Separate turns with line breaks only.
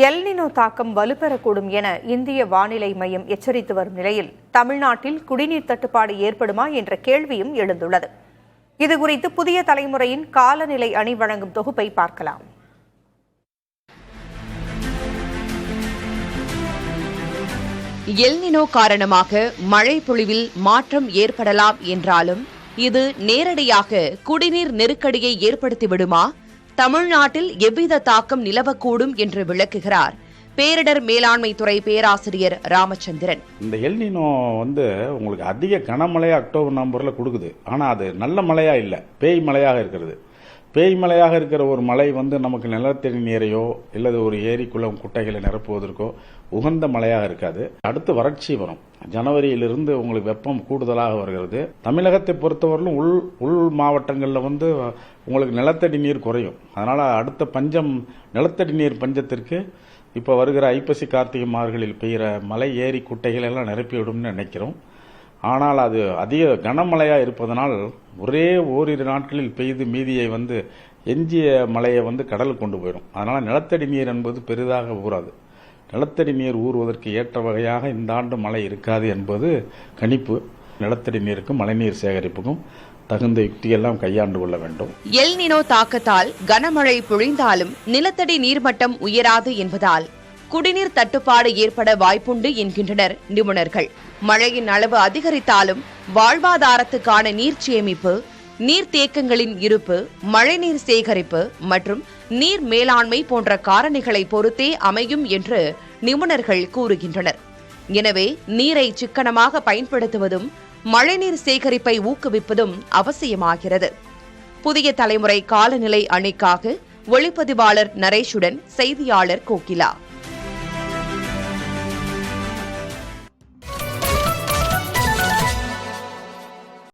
El Nino தாக்கம் வலுப்பெறக்கூடும் என இந்திய வானிலை மையம் எச்சரித்து வரும் நிலையில் தமிழ்நாட்டில் குடிநீர் தட்டுப்பாடு ஏற்படுமா என்ற கேள்வியும் எழுந்துள்ளது. இதுகுறித்து புதிய தலைமுறையின் காலநிலை அணி வழங்கும் தொகுப்பை பார்க்கலாம்.
எல் நினோ காரணமாக மழை பொழிவில் மாற்றம் ஏற்படலாம் என்றாலும் இது நேரடியாக குடிநீர் நெருக்கடியை ஏற்படுத்திவிடுமா? தமிழ்நாட்டில் எவ்வித தாக்கம் நிலவக்கூடும் என்று விளக்குகிறார் பேரிடர் மேலாண்மை துறை பேராசிரியர் ராமச்சந்திரன்.
இந்த எல் நினோ உங்களுக்கு அதிக கனமழையா அக்டோபர் நவம்பர்ல கொடுக்குது. ஆனா அது நல்ல மழையா இல்ல, பேய் மழையாக இருக்கிறது. பேய் மழையாக இருக்கிற ஒரு மழை நமக்கு நிலத்தடி நீரையோ இல்லது ஒரு ஏரி குளம் குட்டைகளை நிரப்புவதற்கோ உகந்த மழையாக இருக்காது. அடுத்து வறட்சி வரும். ஜனவரியிலிருந்து உங்களுக்கு வெப்பம் கூடுதலாக வருகிறது. தமிழகத்தை பொறுத்தவரையிலும் உள் மாவட்டங்களில் உங்களுக்கு நிலத்தடி நீர் குறையும். அதனால அடுத்த பஞ்சம், நிலத்தடி நீர் பஞ்சத்திற்கு இப்ப வருகிற ஐப்பசி கார்த்திகை மார்கழியில் பெய்கிற மலை ஏரி குட்டைகள் எல்லாம் நிரப்பிவிடும் நினைக்கிறோம். ஆனால் அது அதிக கனமழையா இருப்பதனால் ஒரே ஓரிரு நாட்களில் பெய்து மீதியை எஞ்சிய மழையை கடலுக்கு கொண்டு போயிடும். அதனால நிலத்தடி நீர் என்பது பெரிதாக ஊறாது. நிலத்தடி நீர் ஊறுவதற்கு ஏற்ற வகையாக இந்த ஆண்டு மழை இருக்காது என்பது கணிப்பு. நிலத்தடி நீருக்கும் மழைநீர் சேகரிப்புக்கும் தகுந்த யுக்தியெல்லாம் கையாண்டு கொள்ள வேண்டும்.
எல் நினோ தாக்கத்தால் கனமழை பொழிந்தாலும் நிலத்தடி நீர்மட்டம் உயராது என்பதால் குடிநீர் தட்டுப்பாடு ஏற்பட வாய்ப்புண்டு என்கின்றனர் நிபுணர்கள். மழையின் அளவு அதிகரித்தாலும் வாழ்வாதாரத்துக்கான நீர் சேமிப்பு, நீர்த்தேக்கங்களின் இருப்பு, மழைநீர் சேகரிப்பு மற்றும் நீர் மேலாண்மை போன்ற காரணிகளை பொறுத்தே அமையும் என்று நிபுணர்கள் கூறுகின்றனர். எனவே நீரை சிக்கனமாக பயன்படுத்துவதும் மழைநீர் சேகரிப்பை ஊக்குவிப்பதும் அவசியமாகிறது. புதிய தலைமுறை காலநிலை அணிக்காக ஒளிப்பதிவாளர் நரேஷுடன் செய்தியாளர் கோகிலா.